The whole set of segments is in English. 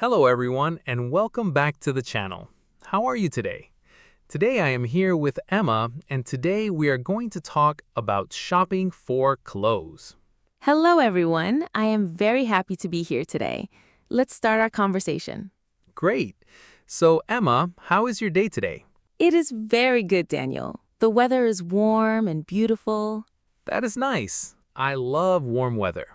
Hello everyone and welcome back to the channel. How are you today? Today I am here with Emma and today we are going to talk about shopping for clothes. Hello, everyone. I am very happy to be here today. Let's start our conversation. Great. So Emma, how is your day today? It is very good, Daniel. The weather is warm and beautiful. That is nice. I love warm weather.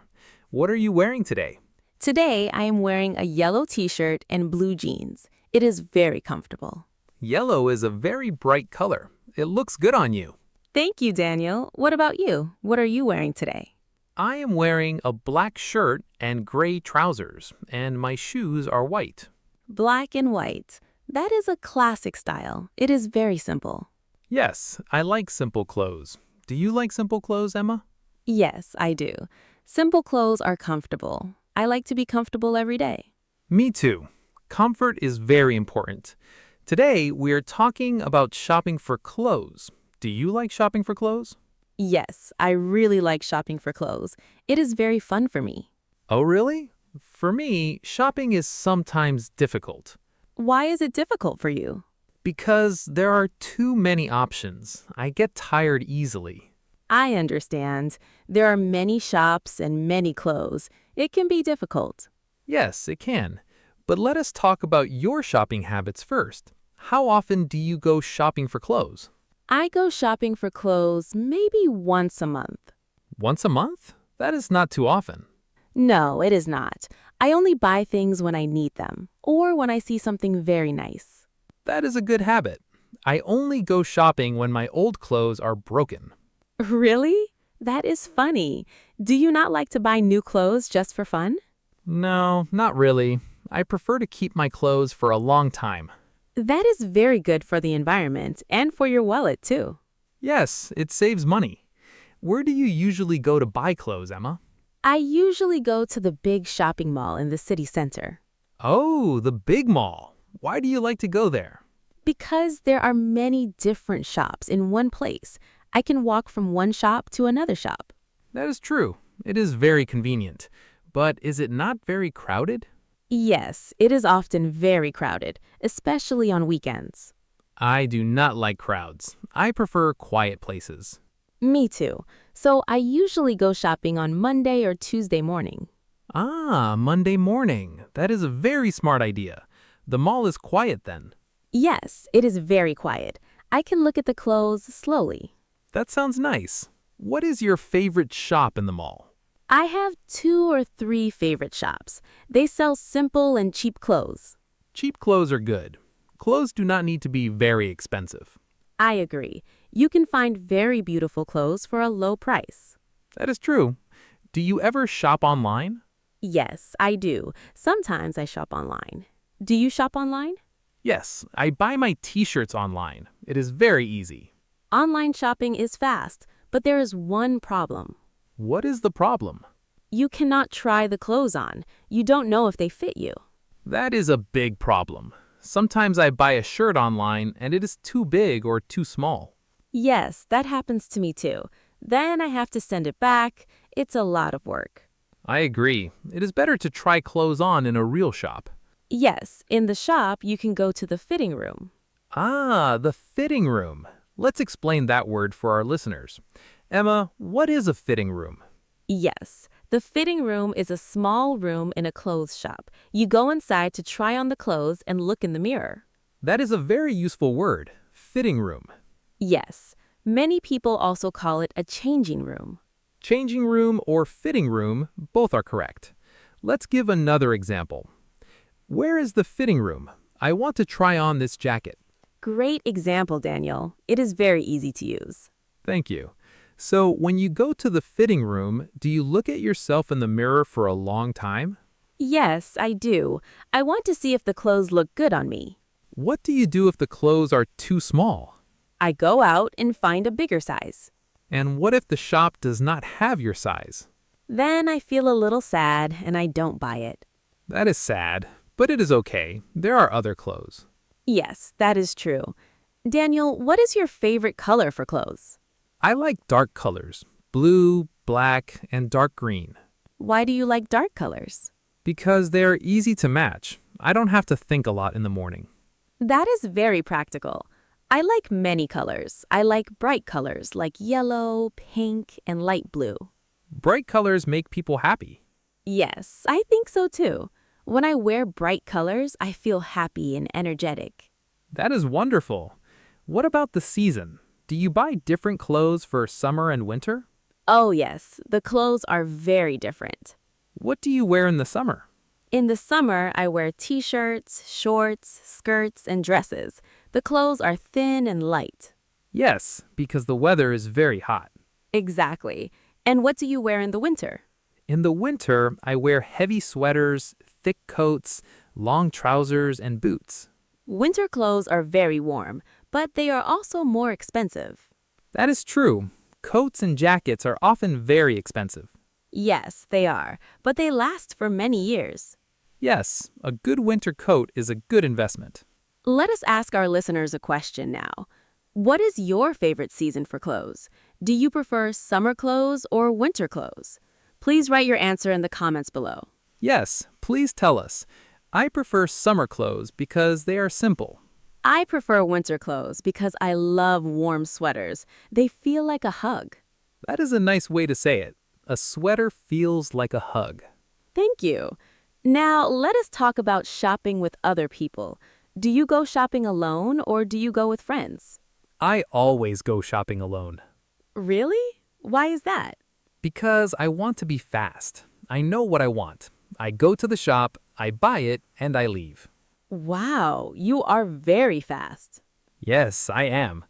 What are you wearing today? Today, I am wearing a yellow t-shirt and blue jeans. It is very comfortable. Yellow is a very bright color. It looks good on you. Thank you, Daniel. What about you? What are you wearing today? I am wearing a black shirt and gray trousers, and my shoes are white. Black and white. That is a classic style. It is very simple. Yes, I like simple clothes. Do you like simple clothes, Emma? Yes, I do. Simple clothes are comfortable. I like to be comfortable every day. Me too. Comfort is very important. Today, we are talking about shopping for clothes. Do you like shopping for clothes? Yes, I really like shopping for clothes. It is very fun for me. Oh, really? For me, shopping is sometimes difficult Why is it difficult for you? because there are too many options. I get tired easily. I understand. There are many shops and many clothes. It can be difficult. Yes, it can. But let us talk about your shopping habits first. How often do you go shopping for clothes? I go shopping for clothes maybe once a month. Once a month? That is not too often. No, it is not. I only buy things when I need them or when I see something very nice. That is a good habit. I only go shopping when my old clothes are broken. Really? That is funny. Do you not like to buy new clothes just for fun? No, not really. I prefer to keep my clothes for a long time. That is very good for the environment and for your wallet, too. Yes, it saves money. Where do you usually go to buy clothes, Emma? I usually go to the big shopping mall in the city center Oh, the big mall. Why do you like to go there? because there are many different shops in one place. I can walk from one shop to another shop. That is true. It is very convenient. But is it not very crowded? Yes, it is often very crowded, especially on weekends. I do not like crowds. I prefer quiet places. Me too. So I usually go shopping on Monday or Tuesday morning. Ah, Monday morning. That is a very smart idea. The mall is quiet then. Yes, it is very quiet. I can look at the clothes slowly. That sounds nice. What is your favorite shop in the mall? I have 2 or 3 favorite shops. They sell simple and cheap clothes. Cheap clothes are good. Clothes do not need to be very expensive. I agree. You can find very beautiful clothes for a low price. That is true. Do you ever shop online? Yes, I do. Sometimes I shop online. Do you shop online? Yes, I buy my t-shirts online. It is very easy. Online shopping is fast, but there is one problem. What is the problem? You cannot try the clothes on. You don't know if they fit you. That is a big problem. Sometimes I buy a shirt online and it is too big or too small. Yes, that happens to me too. Then I have to send it back. It's a lot of work. I agree. It is better to try clothes on in a real shop. Yes, in the shop, you can go to the fitting room. Ah, the fitting room. Let's explain that word for our listeners. Emma, what is a fitting room? Yes, the fitting room is a small room in a clothes shop. You go inside to try on the clothes and look in the mirror. That is a very useful word, fitting room. Yes, many people also call it a changing room. Changing room or fitting room, both are correct. Let's give another example. Where is the fitting room? I want to try on this jacket. Great example, Daniel. It is very easy to use. Thank you. So, when you go to the fitting room, do you look at yourself in the mirror for a long time? Yes, I do. I want to see if the clothes look good on me. What do you do if the clothes are too small? I go out and find a bigger size. And what if the shop does not have your size? Then I feel a little sad and I don't buy it. That is sad, but it is okay. There are other clothes. Yes, that is true. Daniel, what is your favorite color for clothes? I like dark colors, blue, black, and dark green. Why do you like dark colors? Because they are easy to match. I don't have to think a lot in the morning. That is very practical. I like many colors. I like bright colors like yellow, pink, and light blue. Bright colors make people happy. Yes, I think so too. When I wear bright colors, I feel happy and energetic. That is wonderful. What about the season? Do you buy different clothes for summer and winter? Oh yes, the clothes are very different. What do you wear in the summer? In the summer, I wear t-shirts, shorts, skirts, and dresses. The clothes are thin and light. Yes, because the weather is very hot. Exactly. And what do you wear in the winter? In the winter, I wear heavy sweaters, thick coats, long trousers, and boots. Winter clothes are very warm, but they are also more expensive. That is true. Coats and jackets are often very expensive. Yes, they are, but they last for many years. Yes, a good winter coat is a good investment. Let us ask our listeners a question now. What is your favorite season for clothes? Do you prefer summer clothes or winter clothes? Please write your answer in the comments below. Yes, please tell us. I prefer summer clothes because they are simple. I prefer winter clothes because I love warm sweaters. They feel like a hug. That is a nice way to say it. A sweater feels like a hug. Thank you. Now, let us talk about shopping with other people. Do you go shopping alone or do you go with friends? I always go shopping alone Really? Why is that? because I want to be fast. I know what I want. I go to the shop, I buy it, and I leave. Wow, you are very fast. Yes, I am.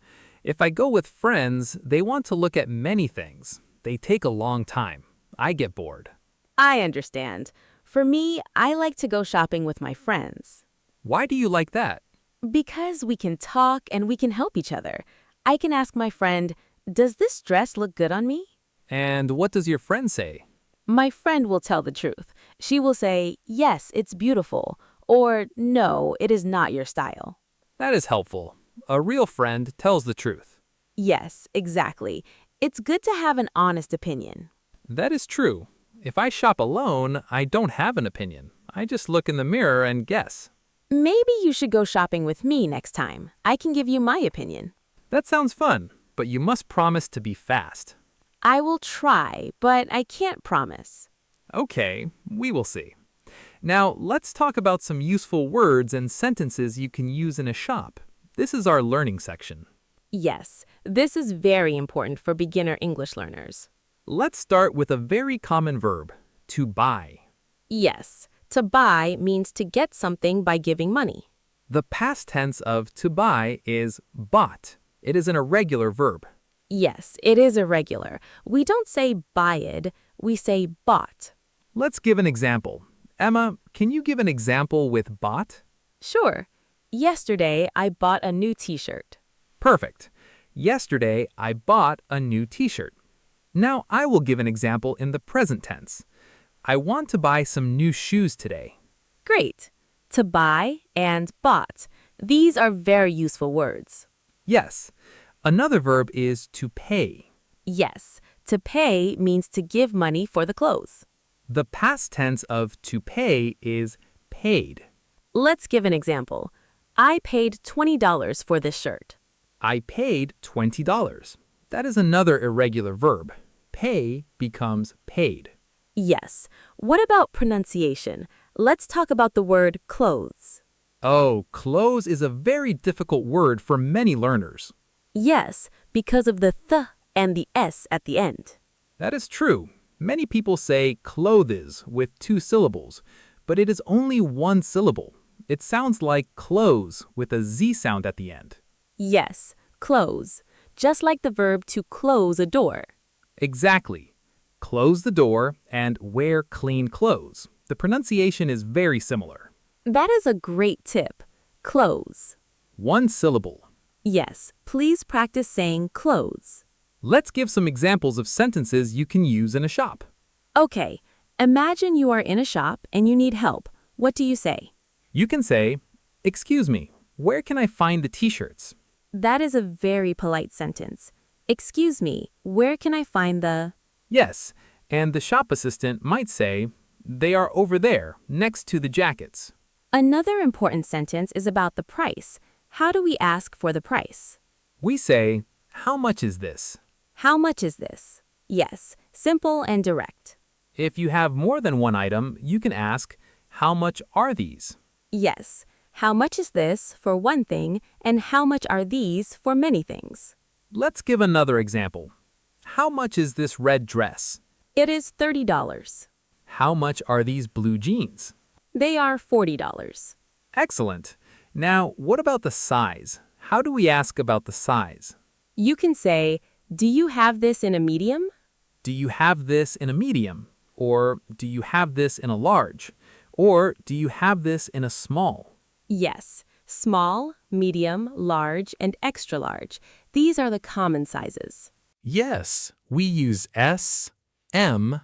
If I go with friends, they want to look at many things. They take a long time. I get bored. I understand. For me, I like to go shopping with my friends. Why do you like that? Because we can talk and we can help each other. I can ask my friend, "Does this dress look good on me?" And what does your friend say? My friend will tell the truth. She will say, "Yes, it's beautiful," or "No, it is not your style." That is helpful. A real friend tells the truth. Yes, exactly. It's good to have an honest opinion. That is true. If I shop alone, I don't have an opinion. I just look in the mirror and guess. Maybe you should go shopping with me next time. I can give you my opinion. That sounds fun, but you must promise to be fast. I will try, but I can't promise. Okay, we will see. Now, let's talk about some useful words and sentences you can use in a shop. This is our learning section. Yes, this is very important for beginner English learners. Let's start with a very common verb, to buy. Yes, to buy means to get something by giving money. The past tense of to buy is bought. It is an irregular verb. Yes, it is irregular. We don't say buyed, we say bought. Let's give an example. Emma, can you give an example with bought? Sure. Yesterday, I bought a new t-shirt. Perfect. Yesterday, I bought a new t-shirt. Now I will give an example in the present tense. I want to buy some new shoes today. Great. To buy and bought. These are very useful words. Yes. Another verb is to pay. Yes, to pay means to give money for the clothes. The past tense of to pay is paid. Let's give an example. I paid $20 for this shirt. I paid $20. That is another irregular verb. Pay becomes paid. Yes. What about pronunciation? Let's talk about the word clothes. Oh, clothes is a very difficult word for many learners. Yes, because of the th and the s at the end. That is true. Many people say clothes with two syllables, but it is only one syllable. It sounds like close with a Z sound at the end. Yes, close. Just like the verb to close a door. Exactly. Close the door and wear clean clothes. The pronunciation is very similar. That is a great tip. Close. One syllable. Yes, please practice saying clothes. Let's give some examples of sentences you can use in a shop. Okay, imagine you are in a shop and you need help. What do you say? You can say, "Excuse me, where can I find the t-shirts?" That is a very polite sentence. Excuse me, where can I find the... Yes, and the shop assistant might say, "They are over there, next to the jackets." Another important sentence is about the price. How do we ask for the price? We say, how much is this? How much is this? Yes, simple and direct. If you have more than one item, you can ask, how much are these? Yes, how much is this for one thing, and how much are these for many things? Let's give another example. How much is this red dress? It is $30. How much are these blue jeans? They are $40. Excellent. Now, what about the size? How do we ask about the size? You can say, do you have this in a medium? Do you have this in a medium? Or do you have this in a large? Or do you have this in a small? Yes, small, medium, large, and extra large. These are the common sizes. Yes, we use S, M,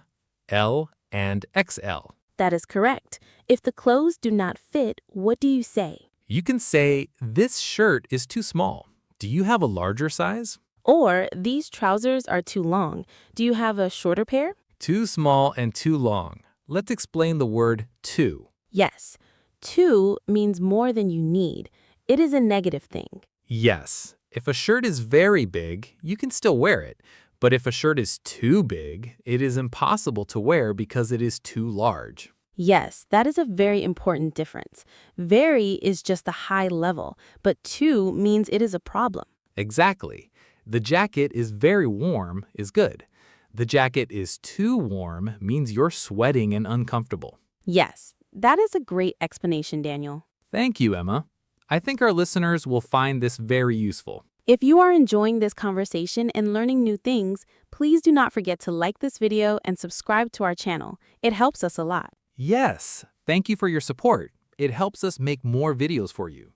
L, and XL. That is correct. If the clothes do not fit, what do you say? You can say, this shirt is too small. Do you have a larger size? Or, these trousers are too long. Do you have a shorter pair? Too small and too long. Let's explain the word too. Yes. Too means more than you need. It is a negative thing. Yes, if a shirt is very big, you can still wear it. But if a shirt is too big, it is impossible to wear because it is too large. Yes, that is a very important difference. Very is just a high level, but too means it is a problem. Exactly. The jacket is very warm is good. The jacket is too warm means you're sweating and uncomfortable. Yes, that is a great explanation, Daniel. Thank you, Emma. I think our listeners will find this very useful. If you are enjoying this conversation and learning new things, please do not forget to like this video and subscribe to our channel. It helps us a lot. Yes, thank you for your support. It helps us make more videos for you.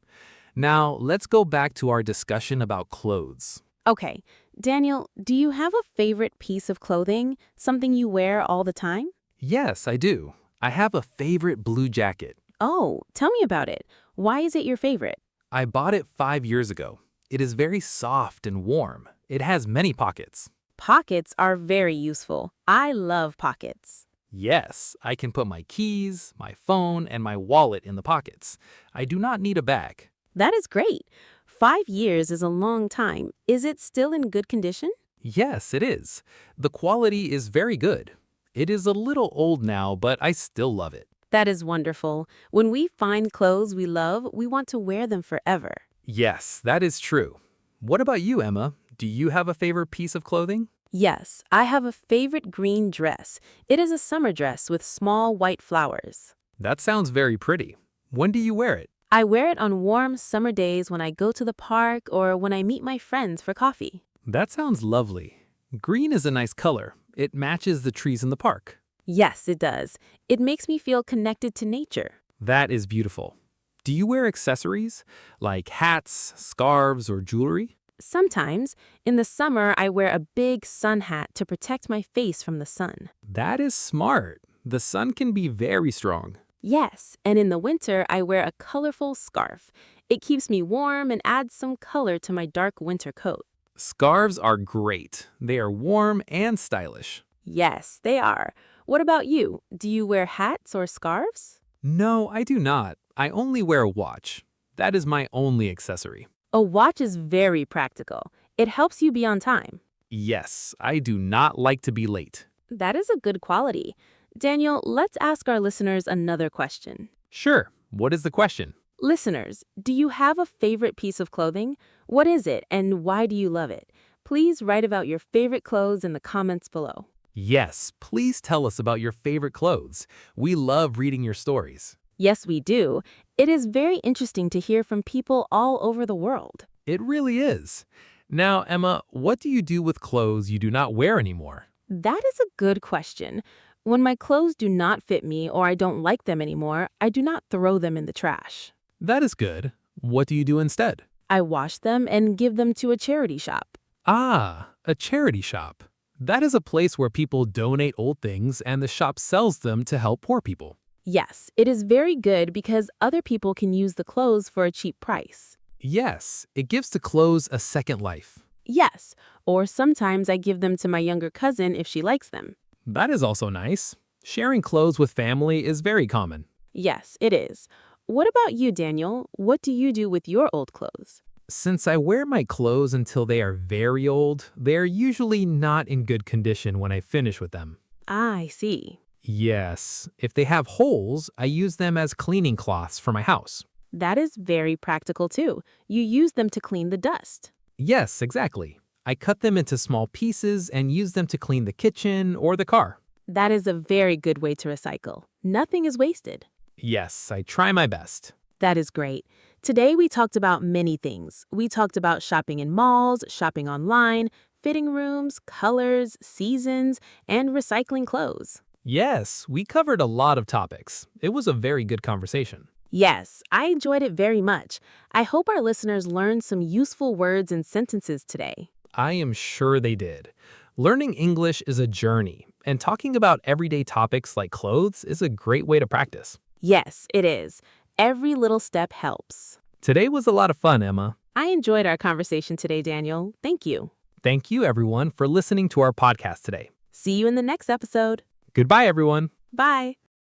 Now, let's go back to our discussion about clothes. Okay, Daniel, do you have a favorite piece of clothing, something you wear all the time? Yes, I do. I have a favorite blue jacket. Oh, tell me about it. Why is it your favorite? I bought it 5 years ago. It is very soft and warm. It has many pockets. Pockets are very useful. I love pockets. Yes, I can put my keys, my phone, and my wallet in the pockets. I do not need a bag. That is great. 5 years is a long time. Is it still in good condition? Yes, it is. The quality is very good. It is a little old now, but I still love it. That is wonderful. When we find clothes we love, we want to wear them forever. Yes, that is true. What about you, Emma? Do you have a favorite piece of clothing? Yes, I have a favorite green dress. It is a summer dress with small white flowers. That sounds very pretty. When do you wear it? I wear it on warm summer days when I go to the park or when I meet my friends for coffee. That sounds lovely. Green is a nice color. It matches the trees in the park. Yes, it does. It makes me feel connected to nature. That is beautiful. Do you wear accessories like hats, scarves, or jewelry? Sometimes, in the summer, I wear a big sun hat to protect my face from the sun. That is smart. The sun can be very strong. Yes, and in the winter, I wear a colorful scarf. It keeps me warm and adds some color to my dark winter coat. Scarves are great. They are warm and stylish. Yes, they are. What about you? Do you wear hats or scarves? No, I do not. I only wear a watch. That is my only accessory. A watch is very practical. It helps you be on time. Yes, I do not like to be late. That is a good quality. Daniel, let's ask our listeners another question. Sure. What is the question? Listeners, do you have a favorite piece of clothing? What is it and why do you love it? Please write about your favorite clothes in the comments below. Yes, please tell us about your favorite clothes. We love reading your stories. Yes, we do. It is very interesting to hear from people all over the world. It really is. Now, Emma, what do you do with clothes you do not wear anymore? That is a good question. When my clothes do not fit me or I don't like them anymore, I do not throw them in the trash. That is good. What do you do instead? I wash them and give them to a charity shop. Ah, a charity shop. That is a place where people donate old things and the shop sells them to help poor people. Yes, it is very good because other people can use the clothes for a cheap price. Yes, it gives the clothes a second life. Yes, or sometimes I give them to my younger cousin if she likes them. That is also nice. Sharing clothes with family is very common. Yes, it is. What about you, Daniel? What do you do with your old clothes? Since I wear my clothes until they are very old, they're usually not in good condition when I finish with them. Ah, I see. Yes, if they have holes, I use them as cleaning cloths for my house. That is very practical too. You use them to clean the dust. Yes, exactly. I cut them into small pieces and use them to clean the kitchen or the car. That is a very good way to recycle. Nothing is wasted. Yes, I try my best. That is great. Today we talked about many things. We talked about shopping in malls, shopping online, fitting rooms, colors, seasons, and recycling clothes. Yes, we covered a lot of topics. It was a very good conversation. Yes, I enjoyed it very much. I hope our listeners learned some useful words and sentences today. I am sure they did. Learning English is a journey, and talking about everyday topics like clothes is a great way to practice. Yes, it is. Every little step helps. Today was a lot of fun, Emma. I enjoyed our conversation today, Daniel. Thank you. Thank you, everyone, for listening to our podcast today. See you in the next episode. Goodbye, everyone. Bye.